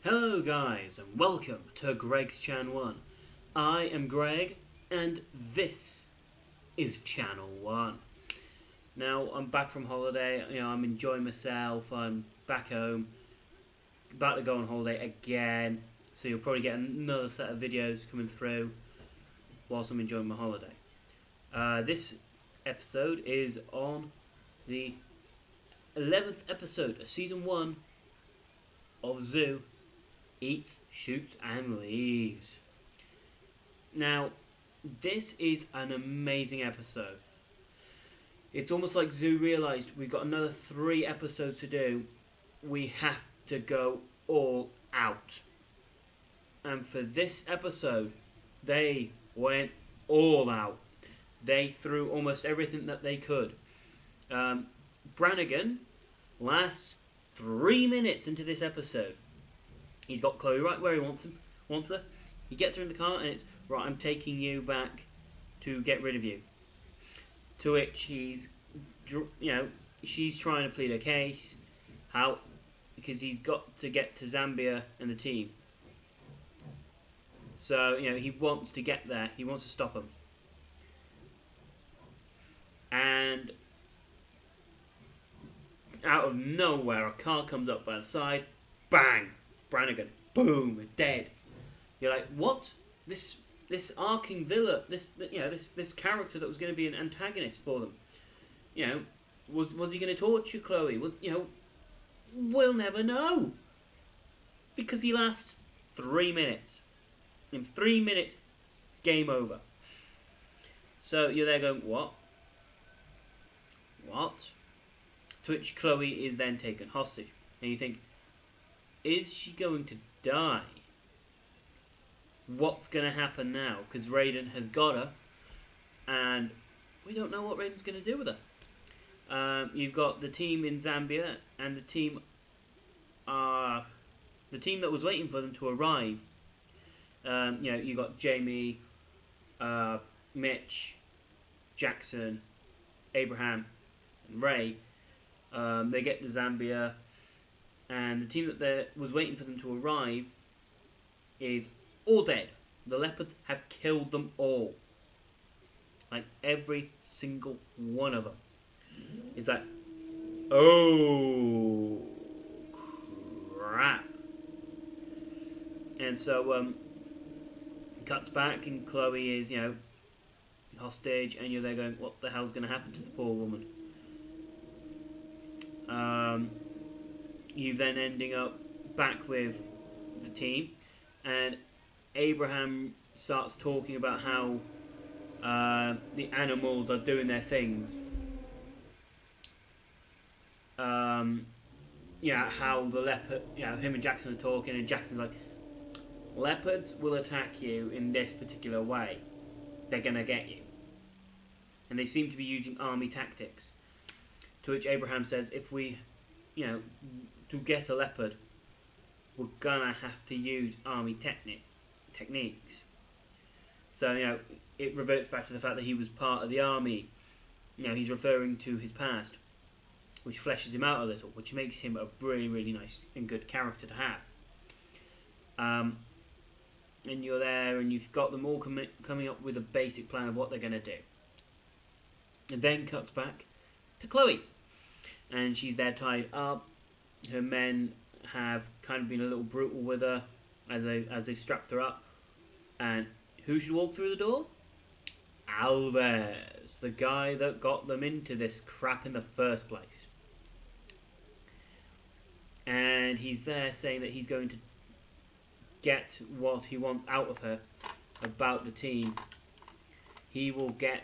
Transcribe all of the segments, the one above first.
Hello guys and welcome to Greg's Chan 1. I am Greg and this is Channel 1. Now I'm back from holiday, I'm enjoying myself, I'm back home, about to go on holiday again, so you'll probably get another set of videos coming through whilst I'm enjoying my holiday. This episode is on the 11th episode of Season 1 of Zoo Eats, Shoots and Leaves. Now, this is an amazing episode. It's almost like Zoo realised we've got another 3 episodes to do. We have to go all out. And for this episode, they went all out. They threw almost everything that they could. Brannigan lasts 3 minutes into this episode. He's got Chloe right where he wants her. He gets her in the car and it's, right, I'm taking you back to get rid of you. To which she's trying to plead her case. How? Because he's got to get to Zambia and the team. So, he wants to get there. He wants to stop them. And out of nowhere, a car comes up by the side. Bang! Brannigan, boom, dead. You're like, what? This arcing villain, this character that was going to be an antagonist for them. Was he going to torture Chloe? We'll never know. Because he lasts 3 minutes. In 3 minutes, game over. So you're there going, what? What? To which Chloe is then taken hostage. And you think, is she going to die? What's going to happen now? Because Raiden has got her, and we don't know what Raiden's going to do with her. You've got the team in Zambia, and the team that was waiting for them to arrive. You got Jamie, Mitch, Jackson, Abraham, and Ray. They get to Zambia. And the team that was waiting for them to arrive is all dead. The leopards have killed them all. Like every single one of them. It's like, oh crap. And so cuts back and Chloe is, hostage, and you're there going, what the hell's going to happen to the poor woman? You then ending up back with the team, and Abraham starts talking about how the animals are doing their things. How the leopard, him and Jackson are talking, and Jackson's like, leopards will attack you in this particular way. They're gonna get you. And they seem to be using army tactics. To which Abraham says, if we, to get a leopard, we're gonna have to use army techniques. So, it reverts back to the fact that he was part of the army. He's referring to his past, which fleshes him out a little, which makes him a really, really nice and good character to have. And you're there, and you've got them all coming up with a basic plan of what they're going to do. It then cuts back to Chloe, and she's there tied up. Her men have kind of been a little brutal with her as they strapped her up. And who should walk through the door? Alves, the guy that got them into this crap in the first place. And he's there saying that he's going to get what he wants out of her about the team. He will get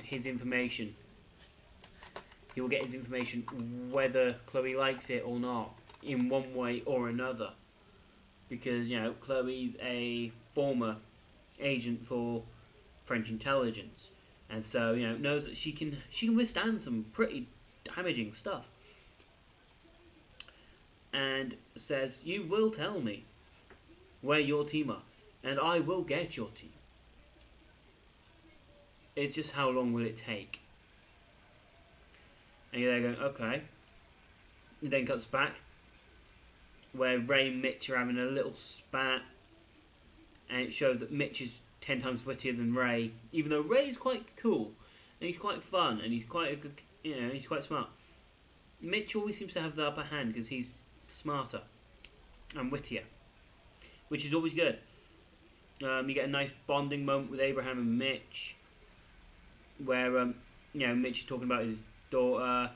his information. He will get his information whether Chloe likes it or not, in one way or another. Because, Chloe's a former agent for French intelligence. And so, knows that she can withstand some pretty damaging stuff. And says, you will tell me where your team are, and I will get your team. It's just how long will it take? And you're there going, okay. It then cuts back where Ray and Mitch are having a little spat, and it shows that Mitch is 10 times wittier than Ray, even though Ray is quite cool, and he's quite fun, and he's quite a good, he's quite smart. Mitch always seems to have the upper hand because he's smarter and wittier, which is always good. You get a nice bonding moment with Abraham and Mitch, where Mitch is talking about his daughter,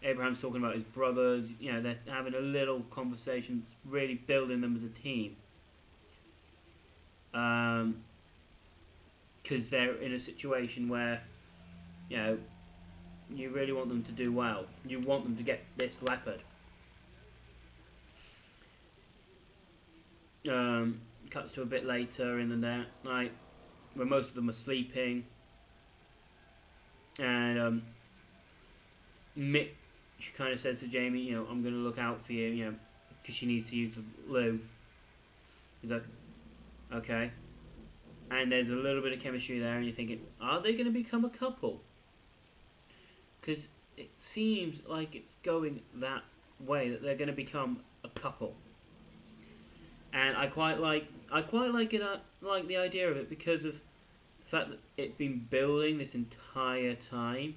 Abraham's talking about his brothers. They're having a little conversation, really building them as a team. Because they're in a situation where, you really want them to do well. You want them to get this leopard. Cuts to a bit later in the night, where most of them are sleeping, and Mitch kind of says to Jamie, I'm going to look out for you, because she needs to use the loo. He's like, okay. And there's a little bit of chemistry there, and you're thinking, are they going to become a couple? Because it seems like it's going that way, that they're going to become a couple. And I quite like it. Like the idea of it because of the fact that it's been building this entire time,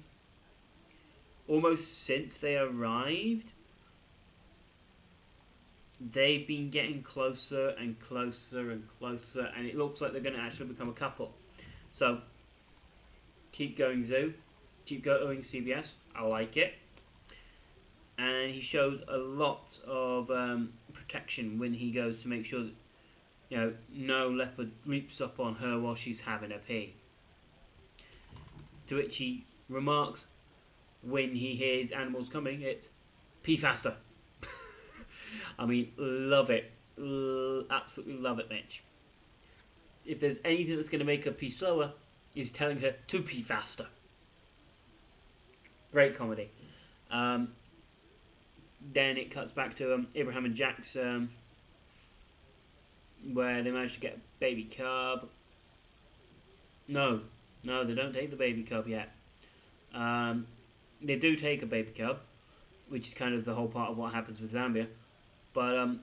almost since they arrived. They've been getting closer and closer and closer, and it looks like they're going to actually become a couple. So keep going, Zoo. Keep going, CBS. I like it. And he shows a lot of protection when he goes to make sure that no leopard leaps up on her while she's having a pee. To which he remarks, when he hears animals coming, it's pee faster. I mean, love it. Absolutely love it, Mitch. If there's anything that's going to make her pee slower, is telling her to pee faster. Great comedy. Then it cuts back to Abraham and Jack's, where they manage to get a baby cub. No, they don't take the baby cub yet. They do take a baby cub, which is kind of the whole part of what happens with Zambia. But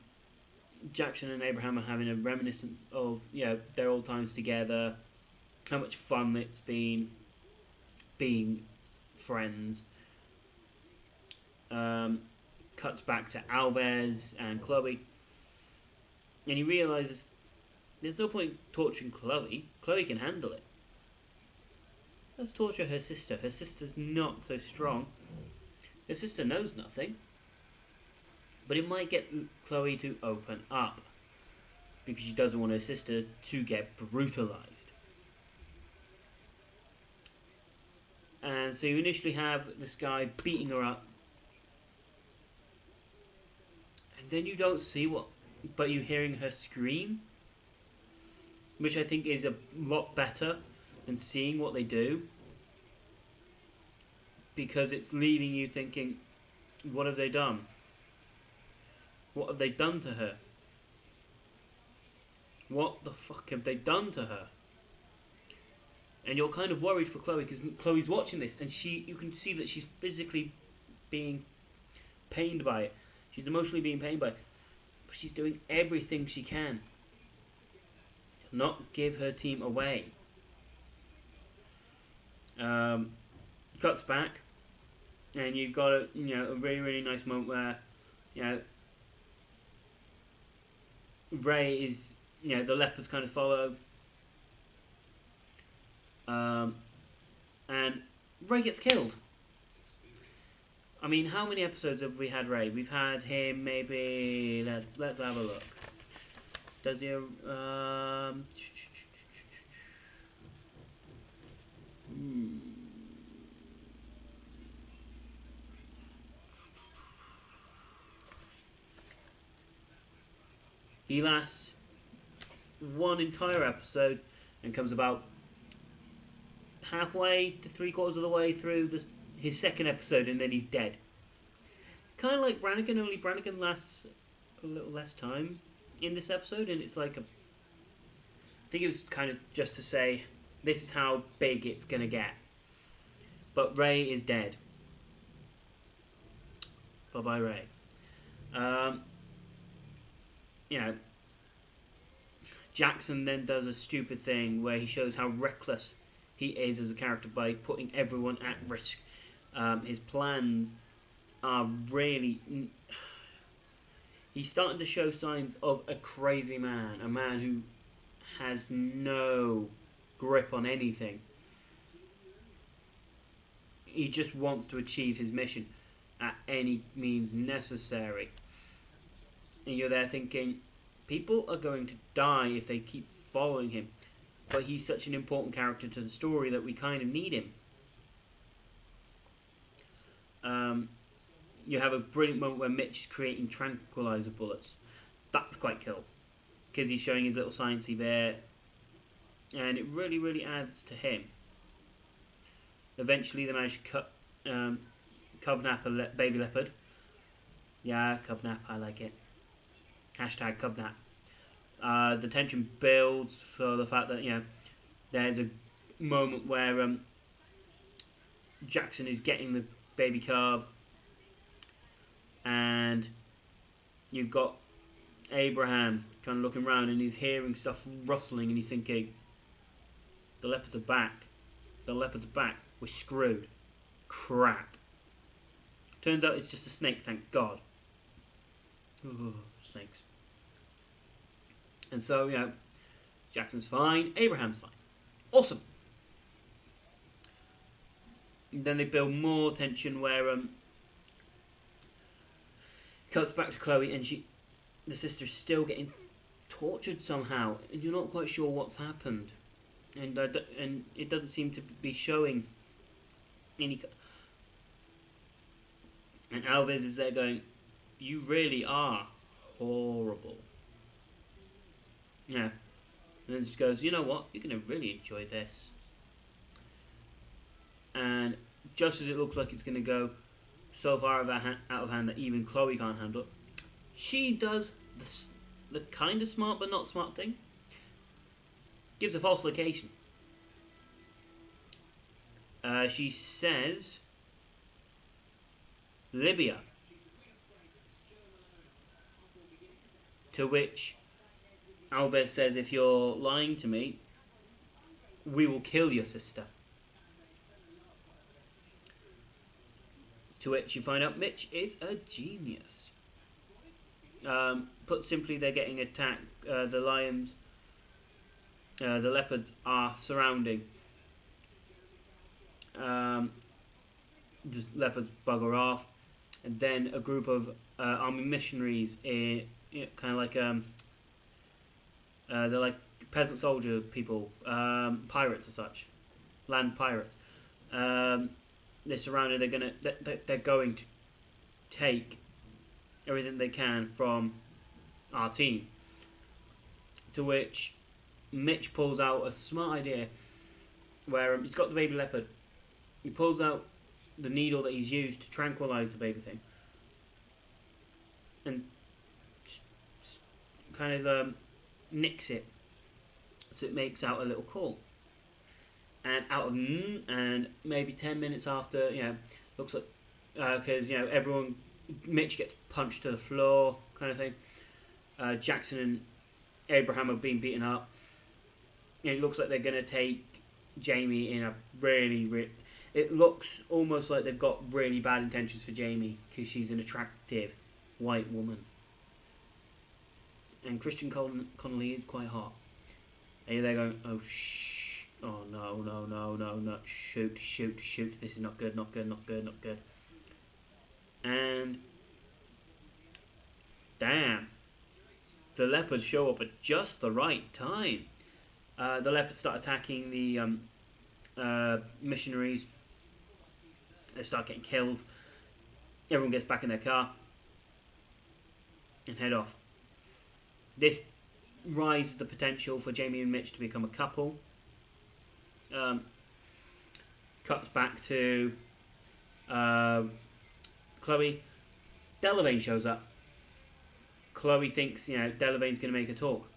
Jackson and Abraham are having a reminiscence of their old times together, how much fun it's been being friends. Cuts back to Alves and Chloe, and he realises there's no point torturing Chloe. Chloe can handle it. Let's torture her sister. Her sister's not so strong. Her sister knows nothing. But it might get Chloe to open up, because she doesn't want her sister to get brutalised. And so you initially have this guy beating her up, and then you don't see but you're hearing her scream, which I think is a lot better than seeing what they do, because it's leaving you thinking, what have they done? What have they done to her? What the fuck have they done to her? And you're kind of worried for Chloe, because Chloe's watching this, and you can see that she's physically being pained by it. She's emotionally being pained by it. But she's doing everything she can to not give her team away. Cuts back, and you've got a really, really nice moment where Ray is, the leopards kind of follow, and Ray gets killed. I mean, how many episodes have we had Ray? We've had him maybe. Let's have a look. Does he? He lasts one entire episode and comes about halfway to 3/4 of the way through his second episode, and then he's dead. Kind of like Brannigan, only Brannigan lasts a little less time in this episode, and it's like I think it was kind of just to say, this is how big it's going to get. But Ray is dead. Bye-bye, Ray. Um, you know, Jackson then does a stupid thing where he shows how reckless he is as a character by putting everyone at risk. His plans are really. He's starting to show signs of a crazy man, a man who has no grip on anything. He just wants to achieve his mission at any means necessary. And you're there thinking, people are going to die if they keep following him. But he's such an important character to the story that we kind of need him. You have a brilliant moment where Mitch is creating tranquilizer bullets. That's quite cool. Because he's showing his little sciencey there. And it really, really adds to him. Eventually they manage to cubnap a baby leopard. Yeah, cubnap, I like it. Hashtag cubnap. The tension builds for the fact that, there's a moment where Jackson is getting the baby cub, and you've got Abraham kind of looking around and he's hearing stuff rustling and he's thinking, the leopards are back. The leopards are back. We're screwed. Crap. Turns out it's just a snake, thank God. Ooh, snakes. And so, Jackson's fine, Abraham's fine. Awesome. And then they build more tension where cuts back to Chloe and the sister's still getting tortured somehow, and you're not quite sure what's happened. And it doesn't seem to be showing any. And Alves is there going, "You really are horrible." Yeah. And then she goes, "You know what? You're going to really enjoy this." And just as it looks like it's going to go so far out of hand that even Chloe can't handle it, she does the kind of smart but not smart thing. Gives a false location. She says Libya. To which Alves says, "If you're lying to me, we will kill your sister." To which you find out Mitch is a genius. Put simply, they're getting attacked. The lions, the leopards are surrounding. The leopards bugger off, and then a group of army missionaries, kind of like they're like peasant soldier people, pirates as such, land pirates. They're surrounded. They're going to take everything they can from our team. To which Mitch pulls out a smart idea, where he's got the baby leopard. He pulls out the needle that he's used to tranquilize the baby thing, and kind of nicks it, so it makes out a little call. And and maybe 10 minutes after, looks like, because everyone, Mitch gets punched to the floor, kind of thing. Jackson and Abraham are being beaten up. It looks like they're going to take Jamie in a really. It looks almost like they've got really bad intentions for Jamie, because she's an attractive white woman. And Christian Connolly is quite hot. And they're going, "Oh, shh. Oh, no. Shoot. This is not good. And damn. The leopards show up at just the right time. The leopards start attacking the missionaries. They start getting killed. Everyone gets back in their car and head off. This raises the potential for Jamie and Mitch to become a couple. Cuts back to Chloe. Delavane shows up. Chloe thinks, Delavane's going to make her talk.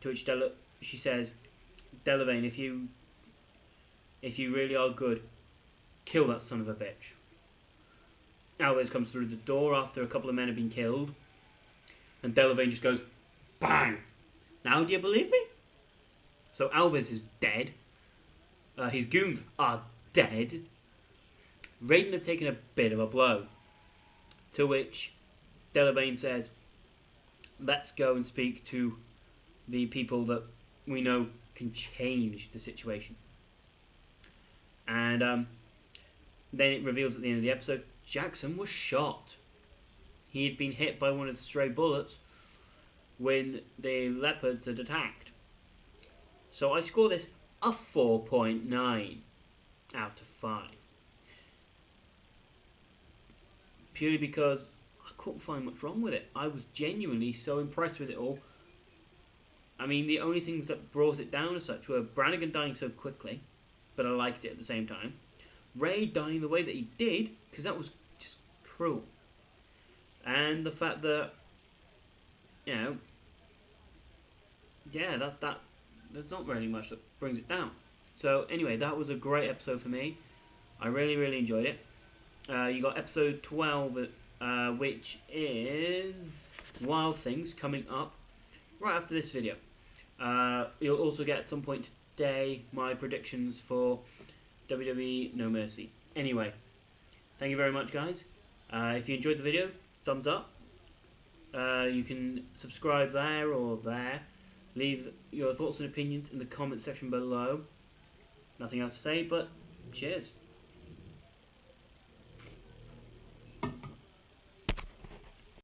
To which she says, "Delavane, if you really are good, kill that son of a bitch." Alves comes through the door after a couple of men have been killed, and Delavane just goes, bang! Now do you believe me? So Alves is dead. His goons are dead. Raiden have taken a bit of a blow. To which Delavane says, let's go and speak to the people that we know can change the situation. And then it reveals at the end of the episode, Jackson was shot. He had been hit by one of the stray bullets when the leopards had attacked. So I score this a 4.9 out of 5. Purely because I couldn't find much wrong with it. I was genuinely so impressed with it all. I mean, the only things that brought it down as such were Brannigan dying so quickly, but I liked it at the same time. Ray dying the way that he did, because that was just cruel. And the fact that, you know, yeah, there's not really much that brings it down. So anyway, that was a great episode for me. I really, really enjoyed it. You got episode 12, which is Wild Things, coming up right after this video. You'll also get at some point today my predictions for WWE No Mercy. Anyway, thank you very much, guys. If you enjoyed the video, thumbs up. You can subscribe there or there. Leave your thoughts and opinions in the comment section below. Nothing else to say, but cheers.